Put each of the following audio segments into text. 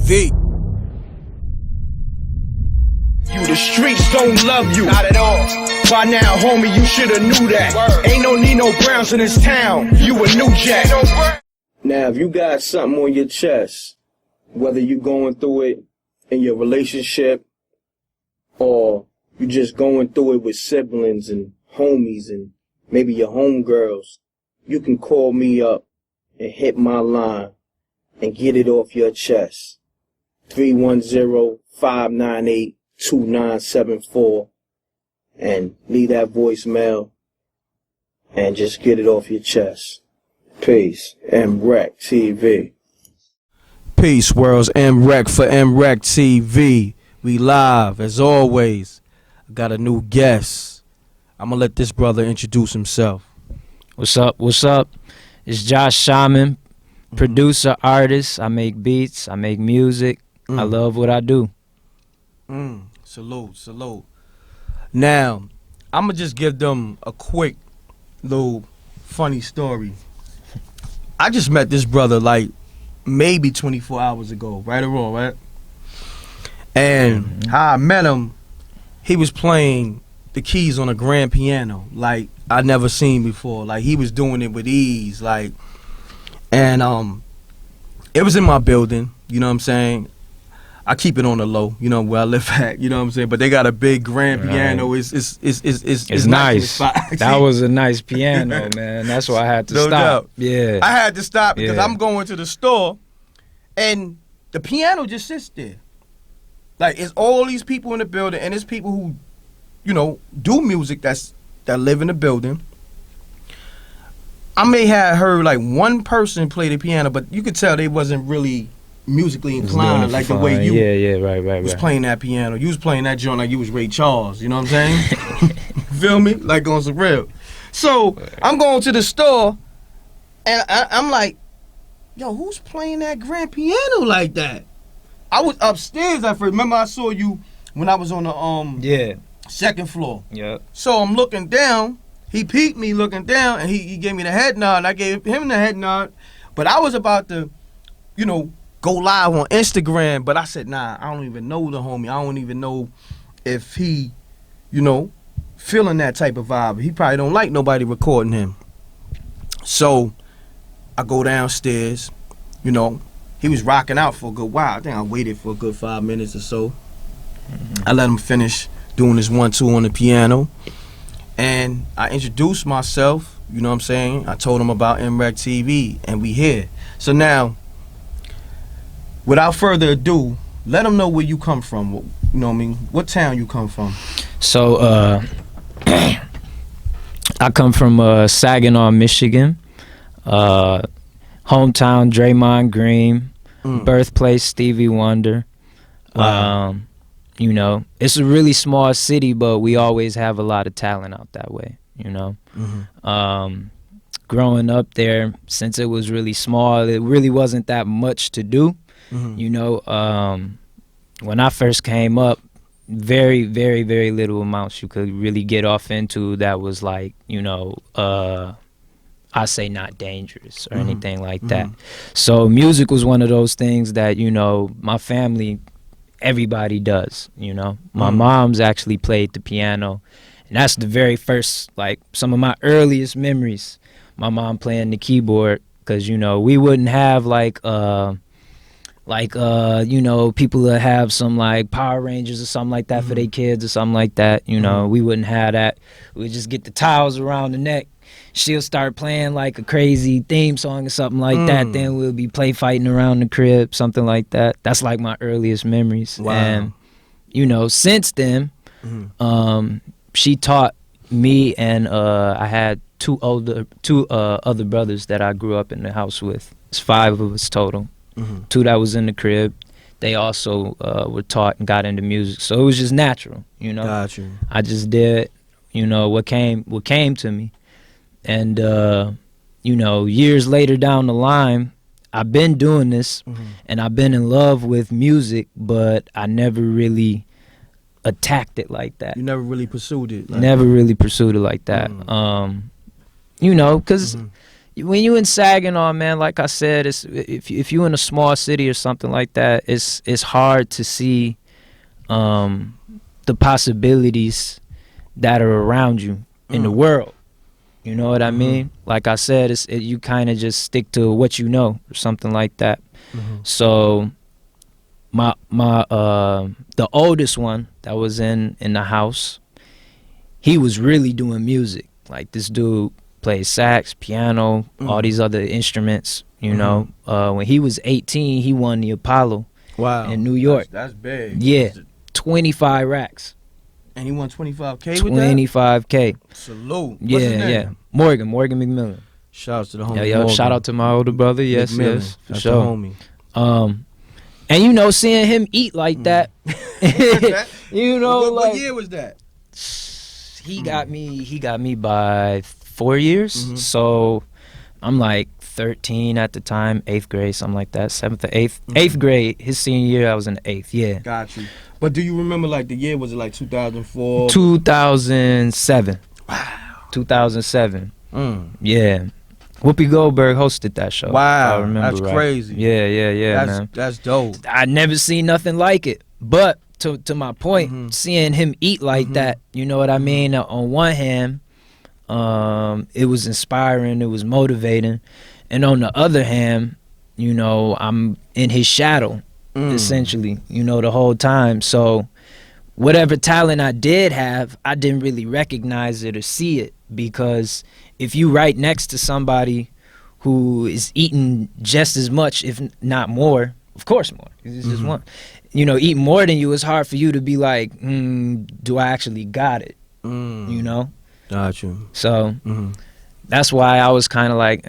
MRecktv. The streets don't love you. Not at all. By now, homie, you shoulda knew that. Word. Ain't no Nino Browns in this town. You a new jack. Now, if you got something on your chest, whether you going through it in your relationship or you just going through it with siblings and homies and maybe your homegirls, you can call me up and hit my line and get it off your chest. 310-598-2974 and leave that voicemail and just get it off your chest. Peace. MRecktv. Peace, worlds. M.Reck for MRecktv. We live as always. I got a new guest. I'm gonna let this brother introduce himself. What's up? What's up? It's Josh Shaman, producer, artist. I make beats. I make music. I love what I do. Salute. Now, I'm gonna just give them a quick little funny story. I just met this brother like maybe 24 hours ago, right or wrong, right? And how I met him, he was playing the keys on a grand piano like I never seen before. Like he was doing it with ease, like, and it was in my building, you know what I'm saying? I keep it on the low, you know, where I live at, you know what I'm saying? But they got a big grand piano. It's nice. That was a nice piano, man. That's why I had to stop. Doubt. Yeah. I had to stop because I'm going to the store and the piano just sits there. Like, it's all these people in the building and it's people who, you know, do music that live in the building. I may have heard like one person play the piano, but you could tell they wasn't really musically inclined like the way you right. was playing that piano. You was playing that joint like you was Ray Charles, you know what I'm saying? Feel me? Like on some real. So I'm going to the store and I'm like, yo, who's playing that grand piano like that? I was upstairs at first. Remember I saw you when I was on the second floor. Yeah. So I'm looking down. He peeked me looking down and he gave me the head nod and I gave him the head nod. But I was about to, you know, go live on Instagram, but I said, nah, I don't even know the homie. I don't even know if he, you know, feeling that type of vibe. He probably don't like nobody recording him. So I go downstairs, you know, he was rocking out for a good while. I think I waited for a good 5 minutes or so. I let him finish doing his 1-2 on the piano. And I introduced myself, you know what I'm saying? I told him about MRecktv and we here. So now, without further ado, let them know where you come from. You know what I mean? What town you come from? So, I come from Saginaw, Michigan. Hometown, Draymond Green. Birthplace, Stevie Wonder. Wow. You know, it's a really small city, but we always have a lot of talent out that way, you know? Growing up there, since it was really small, it really wasn't that much to do. You know, when I first came up, very, very, very little amounts you could really get off into that was like, you know, I say not dangerous or anything like that. So music was one of those things that, you know, my family, everybody does, you know. My mom's actually played the piano, and that's the very first, like, some of my earliest memories, my mom playing the keyboard, because, you know, we wouldn't have, like, you know, people that have some like Power Rangers or something like that for their kids or something like that, you know, we wouldn't have that. We'd just get the towels around the neck. She'll start playing like a crazy theme song or something like that. Then we'll be play fighting around the crib, something like that. That's like my earliest memories. Wow. And, you know, since then, she taught me, and I had two other brothers that I grew up in the house with. It's 5 of us total. 2 that was in the crib. They also were taught and got into music, so it was just natural, you know. Got you. I just did, you know, what came to me, and you know, years later down the line, I've been doing this, and I've been in love with music, but I never really attacked it like that. You never really pursued it. Never really pursued it like that. You know, because when you in Saginaw, man, like I said, it's if you in a small city or something like that, it's hard to see the possibilities that are around you in the world. You know what I mean? Like I said, you kind of just stick to what you know or something like that. So my the oldest one that was in the house, he was really doing music. Like this dude played sax, piano, all these other instruments, you know. When he was 18, he won the Apollo in New York. That's big. Yeah, 25 racks. And he won 25K with that? 25K. Salute. What's Yeah, his name? yeah. Morgan McMillan. Shout out to the homie. Yo, Morgan. shout out to my older brother. Yes, McMillan. yes, for That's sure. the homie. And you know, seeing him eat like that, you know, what like year was that? he got me by 4 years. So I'm like 13 at the time, 8th grade, something like that, 7th or 8th. 8th grade, his senior year, I was in the 8th, yeah. Got you. But do you remember, like, the year? Was it like 2004? 2007. Wow. 2007. Yeah. Whoopi Goldberg hosted that show. Wow, I remember that's right. crazy. Yeah, man. That's dope. I never seen nothing like it. But to my point, seeing him eat like that, you know what I mean? On one hand, it was inspiring, it was motivating, and on the other hand, you know, I'm in his shadow, essentially, you know, the whole time. So whatever talent I did have, I didn't really recognize it or see it, because if you right next to somebody who is eating just as much, if not more, of course more, 'cause it's just one, you know, eating more than you, it's hard for you to be like, do I actually got it? You know? Got you. So that's why I was kind of like,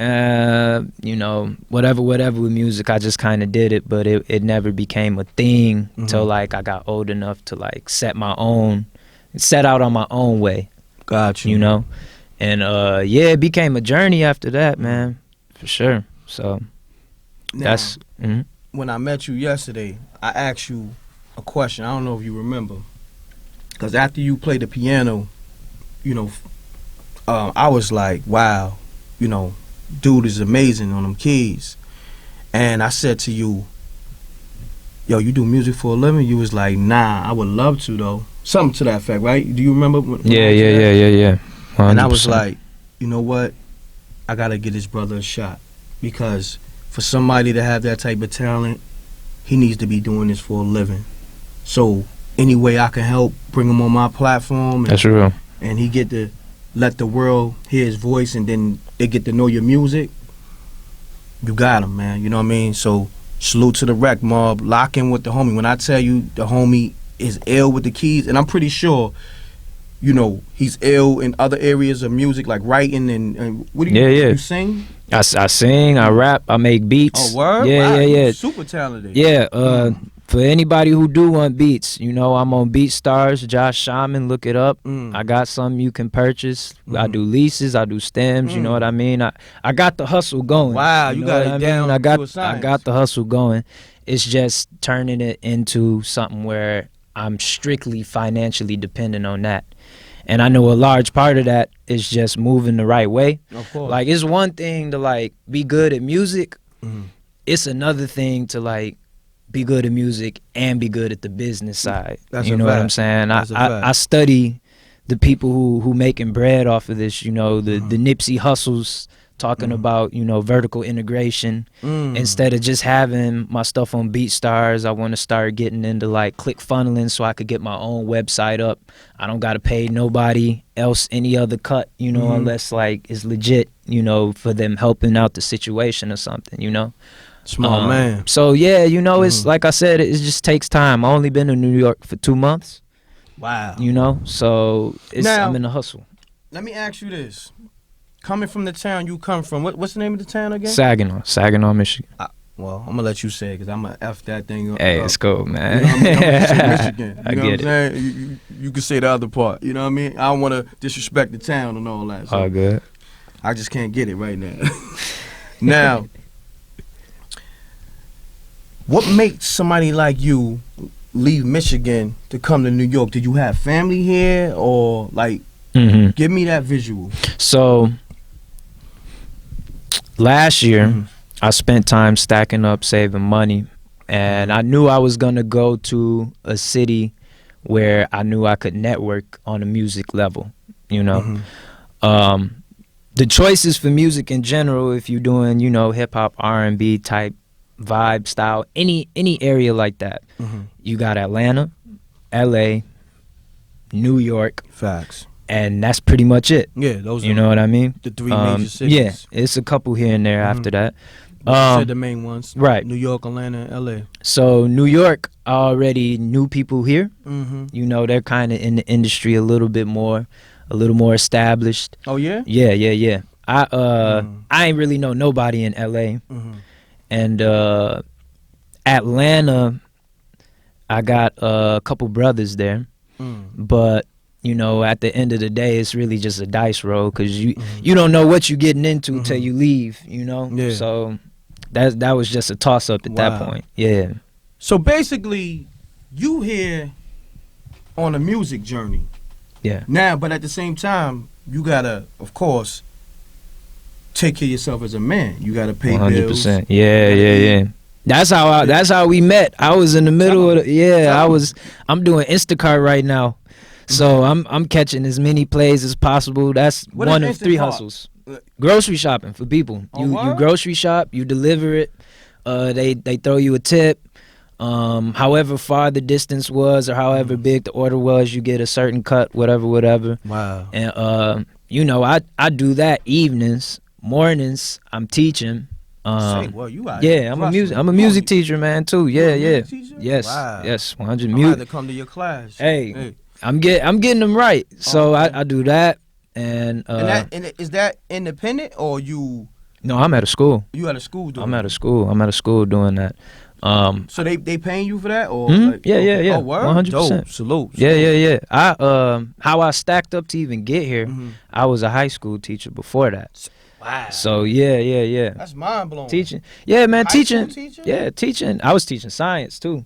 you know, whatever with music, I just kind of did it, but it never became a thing until like I got old enough to like set out on my own way. Got you. You know? And yeah, it became a journey after that, man, for sure. So Now, that's when I met you yesterday, I asked you a question. I don't know if you remember, because after you played the piano, you know, I was like, wow, you know, dude is amazing on them keys. And I said to you, yo, you do music for a living? You was like, nah, I would love to though. Something to that effect, right? Do you remember? When yeah. 100%. And I was like, you know what? I gotta give this brother a shot, because for somebody to have that type of talent, he needs to be doing this for a living. So any way I can help bring him on my platform, That's real. and he get to let the world hear his voice, and then they get to know your music, you got him, man. You know what I mean? So salute to the Rec Mob. Lock in with the homie. When I tell you the homie is ill with the keys, and I'm pretty sure, you know, he's ill in other areas of music, like writing and what do you, you sing? I sing, I rap, I make beats. Oh, word? Yeah, wow, yeah. Super talented. Yeah, for anybody who do want beats, you know, I'm on BeatStars, Josh Shaman, look it up. I got some you can purchase. I do leases, I do stems, you know what I mean? I got the hustle going. Wow, you got it down I to a science. I got the hustle going. It's just turning it into something where I'm strictly financially dependent on that. And I know a large part of that is just moving the right way. Of course. Like, it's one thing to like be good at music. It's another thing to like be good at music and be good at the business side. That's you a know what fact. I'm saying? That's a fact. I study the people who making bread off of this, you know, the Nipsey Hussles talking about, you know, vertical integration. Instead of just having my stuff on BeatStars, I want to start getting into like click funneling so I could get my own website up. I don't got to pay nobody else any other cut, you know, unless like it's legit, you know, for them helping out the situation or something, you know. Small man. So yeah, you know, it's like I said, it just takes time. I only been in New York for 2 months. Wow. You know, so Now, I'm in the hustle. Let me ask you this. Coming from the town you come from, what's the name of the town again? Saginaw, Michigan. Well, I'm gonna let you say it, because I'm gonna F that thing up. Hey, it's cool, man. You know what I mean? I'm gonna say Michigan. I You know get what I'm saying? You can say the other part. You know what I mean? I don't want to disrespect the town and all that. So All good. I just can't get it right now. Now, what makes somebody like you leave Michigan to come to New York? Did you have family here, or like, give me that visual? So last year, I spent time stacking up, saving money, and I knew I was gonna go to a city where I knew I could network on a music level. You know, the choices for music in general, if you're doing, you know, hip hop, R&B type vibe style, any area like that, you got Atlanta, LA, New York. Facts. And that's pretty much it. Yeah, those are, you know what I mean? the three major cities. Yeah, it's a couple here and there after that. But you said the main ones. Right. New York, Atlanta, and LA. So New York, I already knew people here. Mm-hmm. You know, they're kind of in the industry a little more established. Oh, yeah? Yeah. I ain't really know nobody in LA. And Atlanta, I got a couple brothers there. But you know, at the end of the day, it's really just a dice roll, because you don't know what you're getting into till you leave, you know? Yeah. So that was just a toss-up at that point. Yeah. So basically, you here on a music journey. Yeah. Now, but at the same time, you gotta, of course, take care of yourself as a man. You gotta pay 100%. Bills. Yeah. That's how we met. I was in the middle of I'm doing Instacart right now. So I'm catching as many plays as possible. That's What one is of 3 Instacart? hustles. Grocery shopping for people. You grocery shop, you deliver it. They throw you a tip. However far the distance was, or however big the order was, you get a certain cut, whatever. Wow. And you know, I do that evenings, mornings. I'm teaching. Well, you out I'm a music teacher, man, too. Yeah. Yes, wow. Yes, 100 I'm music. to come to your class. Hey. I'm getting them right. So I do that, and is that independent, or you? No, I'm at a school. You at a school doing? I'm at a school doing that. So they paying you for that, or? Yeah. Oh, word? 100%. Dope. Salute. Yeah. How I stacked up to even get here, I was a high school teacher before that. Wow. So yeah. That's mind blowing. Teaching. Yeah, man, teaching. Yeah, teaching. I was teaching science too.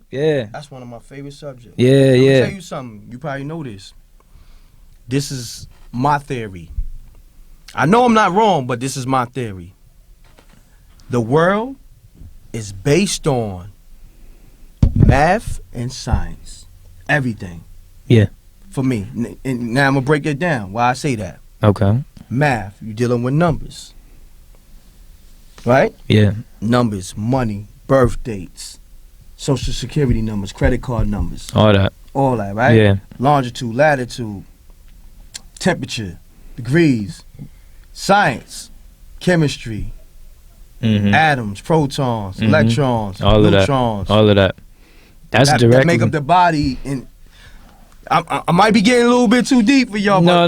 Yeah. That's one of my favorite subjects. Yeah. Let me tell you something. You probably know this. This is my theory. I know I'm not wrong, but this is my theory. The world is based on math and science. Everything. Yeah. For me. And now I'm going to break it down. Why I say that. Okay. Math, you're dealing with numbers. Right? Yeah. Numbers, money, birth dates, social security numbers, credit card numbers. All that, right? Yeah. Longitude, latitude, temperature, degrees, science, chemistry, atoms, protons, electrons, neutrons. All of that. That's directly. That make up the body. And I might be getting a little bit too deep for y'all. No.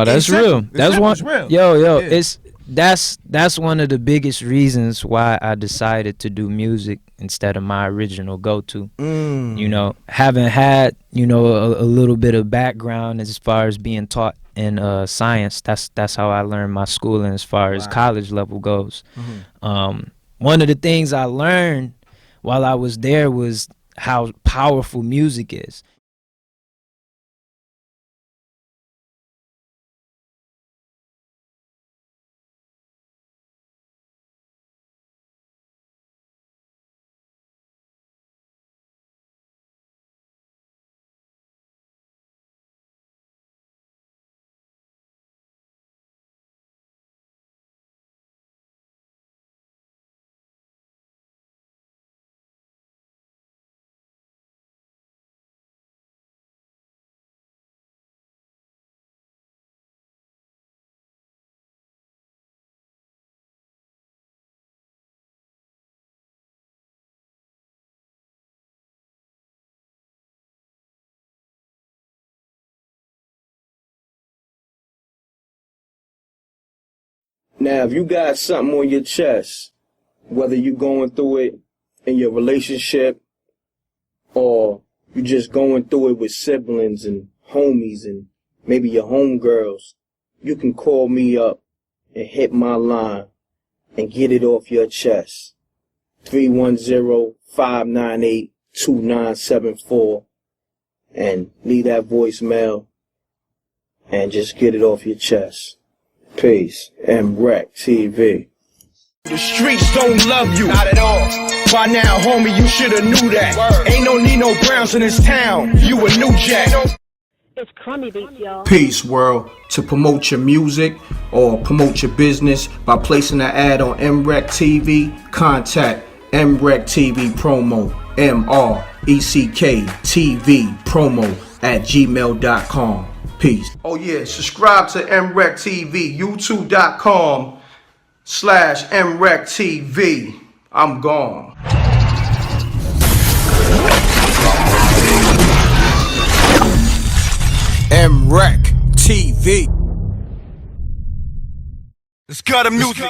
That's real. That's one. It's real. Yo. Yeah. That's one of the biggest reasons why I decided to do music instead of my original go-to. You know, having had, you know, a little bit of background as far as being taught in science, that's how I learned my schooling as far as college level goes. One of the things I learned while I was there was how powerful music is. Now, if you got something on your chest, whether you're going through it in your relationship or you're just going through it with siblings and homies and maybe your homegirls, you can call me up and hit my line and get it off your chest. 310-598-2974 and leave that voicemail and just get it off your chest. Peace. MRecktv. The streets don't love you. Not at all. By now, homie, you shoulda knew that. Word. Ain't no Nino Browns in this town. You a new jack. It's crummy beats, y'all. Peace, world. To promote your music or promote your business by placing an ad on MRecktv, contact MRecktVpromo, MRecktVpromo @gmail.com. Peace. Oh yeah, subscribe to MRecktv, youtube.com/MRecktv. I'm gone. MRecktv. Let's cut him music.